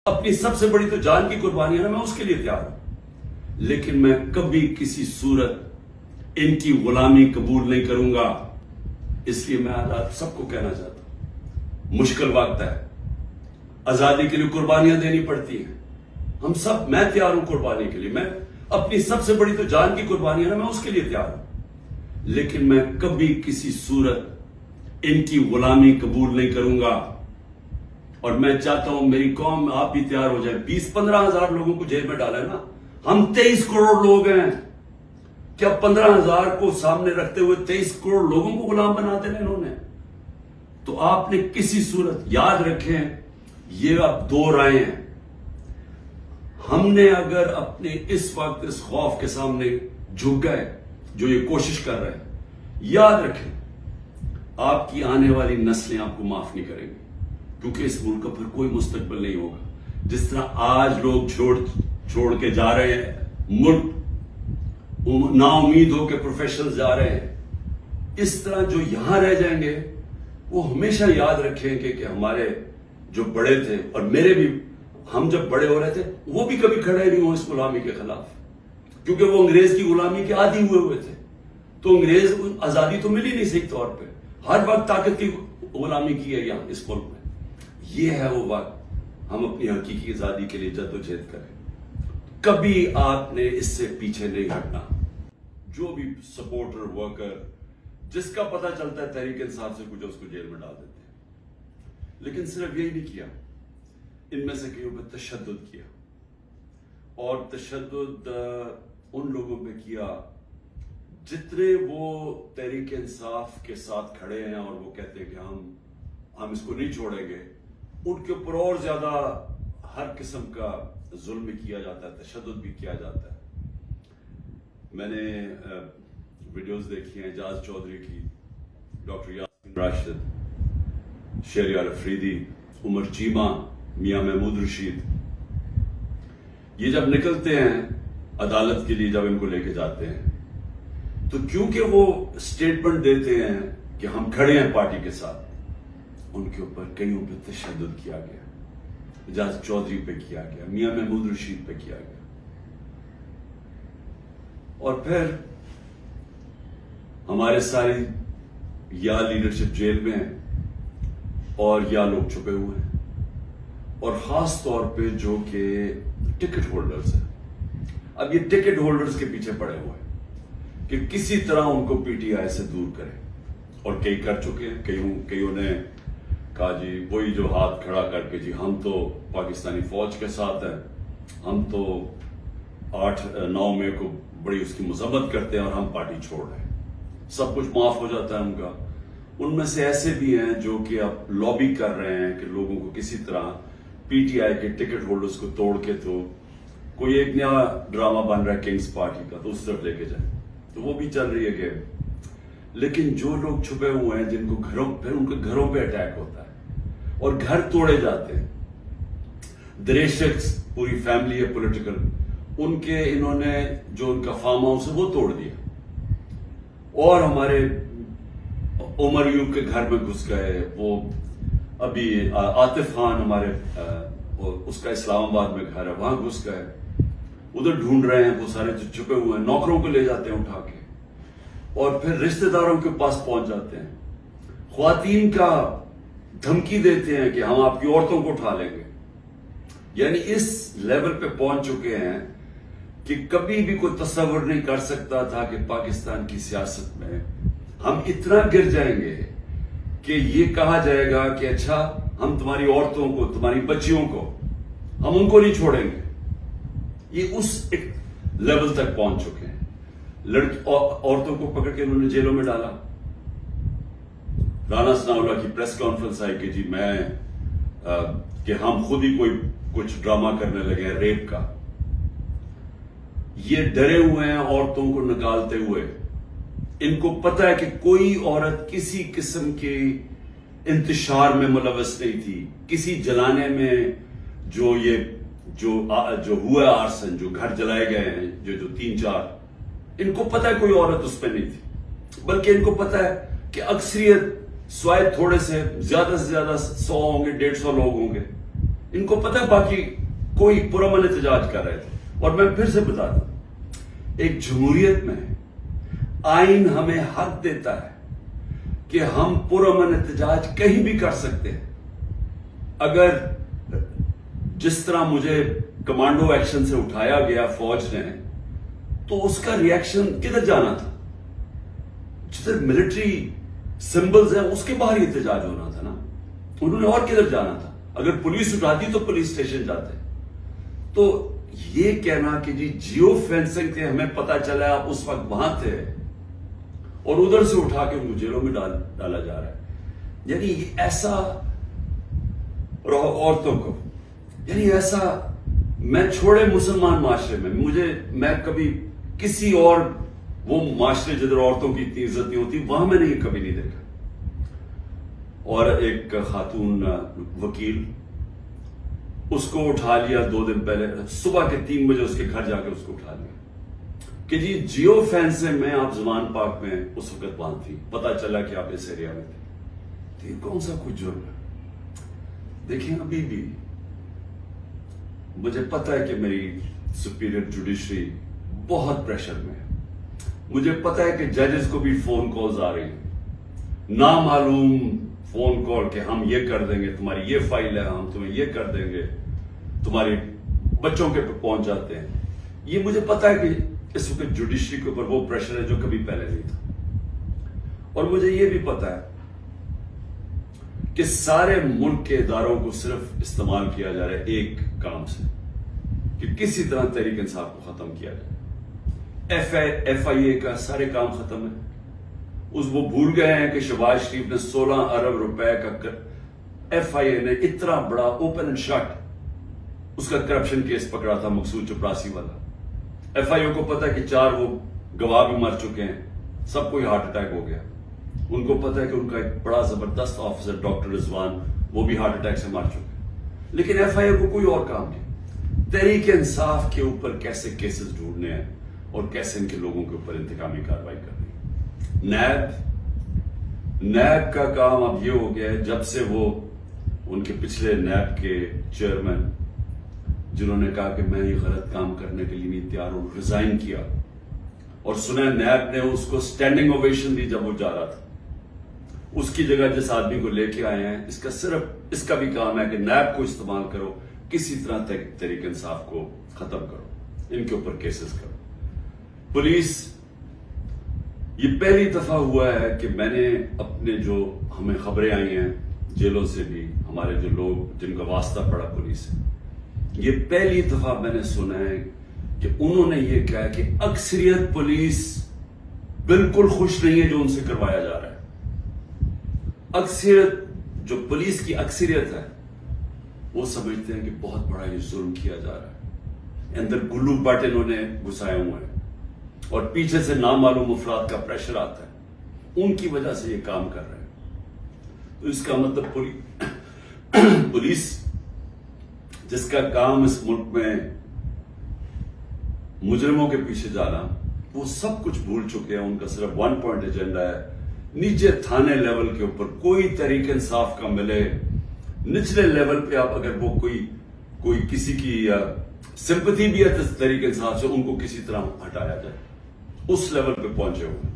اپنی سب سے بڑی تو جان کی قربانی ہے نا، میں اس کے لیے تیار ہوں، لیکن میں کبھی کسی صورت ان کی غلامی قبول نہیں کروں گا۔ اس لیے میں آج سب کو کہنا چاہتا ہوں، مشکل وقت ہے، آزادی کے لیے قربانیاں دینی پڑتی ہیں، ہم سب، میں تیار ہوں قربانی کے لیے، میں اپنی سب سے بڑی تو جان کی قربانی ہے نا، میں اس کے لیے تیار ہوں، لیکن میں کبھی کسی صورت ان کی غلامی قبول نہیں کروں گا۔ اور میں چاہتا ہوں میری قوم، آپ بھی تیار ہو جائیں۔ 20-15 ہزار لوگوں کو جیل میں ڈالا ہے نا، ہم 23 کروڑ لوگ ہیں، کیا 15 ہزار کو سامنے رکھتے ہوئے 23 کروڑ لوگوں کو غلام بنا دینا انہوں نے؟ تو آپ نے کسی صورت یاد رکھیں، یہ اب 2 رائے ہیں۔ ہم نے اگر اپنے اس وقت اس خوف کے سامنے جھک گئے جو یہ کوشش کر رہے ہیں، یاد رکھیں آپ کی آنے والی نسلیں آپ کو معاف نہیں کریں گی، کیونکہ اس ملک کا پھر کوئی مستقبل نہیں ہوگا۔ جس طرح آج لوگ چھوڑ کے جا رہے ہیں ملک، نا امید ہو کے پروفیشنل جا رہے ہیں، اس طرح جو یہاں رہ جائیں گے وہ ہمیشہ یاد رکھیں کہ ہمارے جو بڑے تھے، اور میرے بھی، ہم جب بڑے ہو رہے تھے وہ بھی کبھی کھڑے نہیں ہوئے اس غلامی کے خلاف، کیونکہ وہ انگریز کی غلامی کے عادی ہوئے تھے۔ تو انگریز آزادی تو ملی نہیں صحیح طور پہ، ہر وقت طاقت کی غلامی کی ہے یہاں اس ملک میں۔ یہ ہے وہ وقت ہم اپنی حقیقی آزادی کے لیے جدوجہد کریں۔ کبھی آپ نے اس سے پیچھے نہیں ہٹنا۔ جو بھی سپورٹر، ورکر، جس کا پتہ چلتا ہے تحریک انصاف سے کچھ، اس کو جیل میں ڈال دیتے ہیں۔ لیکن صرف یہی نہیں کیا، ان میں سے کئیوں پہ تشدد کیا، اور تشدد ان لوگوں پہ کیا جتنے وہ تحریک انصاف کے ساتھ کھڑے ہیں اور وہ کہتے ہیں کہ ہم اس کو نہیں چھوڑیں گے، ان کے اوپر اور زیادہ ہر قسم کا ظلم بھی کیا جاتا ہے، تشدد بھی کیا جاتا ہے۔ میں نے ویڈیوز دیکھی ہیں اعجاز چودھری کی، ڈاکٹر یاسین راشد، شہریار افریدی، عمر چیمہ، میاں محمود رشید، یہ جب نکلتے ہیں عدالت کے لیے، جب ان کو لے کے جاتے ہیں، تو کیونکہ وہ سٹیٹمنٹ دیتے ہیں کہ ہم کھڑے ہیں پارٹی کے ساتھ، ان کے اوپر کئیوں پہ تشدد کیا گیا، اعجاز چودھری پہ کیا گیا، میاں محمود رشید پہ کیا گیا، اور پھر ہمارے ساری یا لیڈرشپ جیل میں ہیں اور یا لوگ چھپے ہوئے ہیں، اور خاص طور پہ جو کہ ٹکٹ ہولڈرز ہیں۔ اب یہ ٹکٹ ہولڈرز کے پیچھے پڑے ہوئے ہیں کہ کسی طرح ان کو پی ٹی آئی سے دور کریں، اور کئی کر چکے ہیں۔ کئیوں نے کہا جی وہی جو ہاتھ کھڑا کر کے جی ہم تو پاکستانی فوج کے ساتھ ہیں، ہم تو 8-9 مئی کو بڑی اس کی مذمت کرتے ہیں اور ہم پارٹی چھوڑ رہے ہیں، سب کچھ معاف ہو جاتا ہے ان کا۔ ان میں سے ایسے بھی ہیں جو کہ اب لابی کر رہے ہیں کہ لوگوں کو کسی طرح پی ٹی آئی کے ٹکٹ ہولڈرز کو توڑ کے تو کوئی ایک نیا ڈرامہ بن رہا ہے کنگز پارٹی کا، تو اس طرف لے کے جائیں، تو وہ بھی چل رہی ہے گیم۔ لیکن جو لوگ چھپے ہوئے ہیں، جن کو پھر ان کے گھروں پہ اٹیک ہوتا ہے اور گھر توڑے جاتے ہیں، دریشکس پوری فیملی ہے پولیٹیکل، ان کے انہوں نے جو ان کا فارم ہاؤس ہے وہ توڑ دیا، اور ہمارے عمر یوب کے گھر میں گھس گئے، وہ ابھی عاطف خان ہمارے اس کا اسلام آباد میں گھر ہے، وہاں گھس گئے، ادھر ڈھونڈ رہے ہیں، وہ سارے جو چھپے ہوئے ہیں، نوکروں کو لے جاتے ہیں اٹھا کے، اور پھر رشتہ داروں کے پاس پہنچ جاتے ہیں، خواتین کا دھمکی دیتے ہیں کہ ہم آپ کی عورتوں کو اٹھا لیں گے۔ یعنی اس لیول پہ پہنچ چکے ہیں کہ کبھی بھی کوئی تصور نہیں کر سکتا تھا کہ پاکستان کی سیاست میں ہم اتنا گر جائیں گے کہ یہ کہا جائے گا کہ اچھا ہم تمہاری عورتوں کو، تمہاری بچیوں کو، ہم ان کو نہیں چھوڑیں گے۔ یہ اس ایک لیول تک پہنچ چکے ہیں۔ عورتوں کو پکڑ کے انہوں نے جیلوں میں ڈالا۔ رانا ثناءاللہ کی پریس کانفرنس آئی کہ جی کہ ہم خود ہی کچھ ڈرامہ کرنے لگے ہیں ریپ کا۔ یہ ڈرے ہوئے ہیں عورتوں کو نکالتے ہوئے، ان کو پتہ ہے کہ کوئی عورت کسی قسم کے انتشار میں ملوث نہیں تھی، کسی جلانے میں جو ہوا آرسن، جو گھر جلائے گئے ہیں، جو 3-4، ان کو پتہ ہے کوئی عورت اس پہ نہیں تھی، بلکہ ان کو پتہ ہے کہ اکثریت سوائے تھوڑے سے زیادہ 100 ہوں گے، 150 لوگ ہوں گے، ان کو پتہ ہے باقی کوئی پرامن احتجاج کر رہے تھے. اور میں پھر سے بتا دوں, ایک جمہوریت میں آئین ہمیں حق دیتا ہے کہ ہم پرامن احتجاج کہیں بھی کر سکتے ہیں. اگر جس طرح مجھے کمانڈو ایکشن سے اٹھایا گیا فوج نے, تو اس کا ریئیکشن کدھر جانا تھا؟ جدھر ملٹری سمبلز ہیں اس کے باہر احتجاج ہونا تھا نا. انہوں نے اور کدھر جانا تھا؟ اگر پولیس اٹھاتی تو پولیس اسٹیشن جاتے. تو یہ کہنا کہ جیو فینسنگ تھے, ہمیں پتا چلا آپ اس وقت وہاں تھے اور ادھر سے اٹھا کے ان کو جیلوں میں ڈالا جا رہا ہے, یعنی ایسا عورتوں کو, یعنی ایسا, میں چھوڑے مسلمان معاشرے میں کبھی کسی اور وہ معاشرے جدھر عورتوں کی اتنی عزت نہیں ہوتی وہاں میں کبھی نہیں دیکھا. اور ایک خاتون وکیل, اس کو اٹھا لیا 2 دن پہلے صبح کے 3 بجے اس کے گھر جا کے اس کو اٹھا لیا کہ جیو فینسنگ میں آپ زمان پاک میں اس وقت وہاں تھی, پتا چلا کہ آپ اس ایریا میں تھے. یہ کون سا کچھ جرم ہے؟ دیکھیں ابھی بھی مجھے پتا ہے کہ میری سپیریئر جوڈیشری بہت پریشر میں ہے. مجھے پتا ہے کہ ججز کو بھی فون کالز آ رہی ہیں, نامعلوم فون کال کہ ہم یہ کر دیں گے, تمہاری یہ فائل ہے, ہم تمہیں یہ کر دیں گے, تمہاری بچوں کے پہنچ جاتے ہیں. یہ مجھے پتا ہے کہ اس وقت جوڈیشری کے اوپر وہ پریشر ہے جو کبھی پہلے نہیں تھا. اور مجھے یہ بھی پتا ہے کہ سارے ملک کے اداروں کو صرف استعمال کیا جا رہا ہے ایک کام سے, کہ کسی طرح تحریک انصاف کو ختم کیا جائے. ایف آئی اے کا سارے کام ختم ہے. وہ بھول گئے ہیں کہ شہباز شریف نے 16 ارب روپے کا, ایف آئی اے نے اتنا بڑا اوپن اینڈ شٹ اس کا کرپشن کیس پکڑا تھا, مقصود چپراسی والا. ایف آئی اے کو پتا کہ 4 وہ گواہ بھی مر چکے ہیں, سب کو ہارٹ اٹیک ہو گیا. ان کو پتا ہے کہ ان کا ایک بڑا زبردست آفیسر ڈاکٹر رضوان, وہ بھی ہارٹ اٹیک سے مر چکے. لیکن ایف آئی اے کو کوئی اور کام نہیں. تحریک انصاف کے اوپر کیسے کیسز ڈھونڈنے ہیں اور کیسے ان کے لوگوں کے اوپر انتقامی کارروائی کرنی. نیب کا کام اب یہ ہو گیا ہے, جب سے وہ ان کے پچھلے نیب کے چیئرمین جنہوں نے کہا کہ میں یہ غلط کام کرنے کے لیے نہیں تیار ہوں, ریزائن کیا, اور سنا نیب نے اس کو اسٹینڈنگ اوویشن دی جب وہ جا رہا تھا. اس کی جگہ جس آدمی کو لے کے آئے ہیں, اس کا بھی کام ہے کہ نیب کو استعمال کرو, کسی طرح تحریک انصاف کو ختم کرو, ان کے اوپر کیسز کرو. پولیس, یہ پہلی دفعہ ہوا ہے کہ میں نے اپنے جو ہمیں خبریں آئی ہیں جیلوں سے بھی, ہمارے جو لوگ جن کا واسطہ پڑا پولیس سے, یہ پہلی دفعہ میں نے سنا ہے کہ انہوں نے یہ کہا کہ اکثریت پولیس بالکل خوش نہیں ہے جو ان سے کروایا جا رہا ہے. اکثریت, جو پولیس کی اکثریت ہے, وہ سمجھتے ہیں کہ بہت بڑا یہ ظلم کیا جا رہا ہے. اندر گلو بٹ انہوں نے گھسائے ہوئے ہیں اور پیچھے سے نامعلوم افراد کا پریشر آتا ہے, ان کی وجہ سے یہ کام کر رہے ہیں. تو اس کا مطلب پولیس جس کا کام اس ملک میں مجرموں کے پیچھے جانا, وہ سب کچھ بھول چکے ہیں. ان کا صرف 1 پوائنٹ ایجنڈا ہے, نیچے تھانے لیول کے اوپر کوئی تحریک انصاف کا ملے, نچلے لیول پہ آپ اگر وہ کوئی کسی کی سمپتھی بھی ہے تحریک انصاف سے, ان کو کسی طرح ہٹایا جائے, اس لیول پہ پہنچے ہوئے.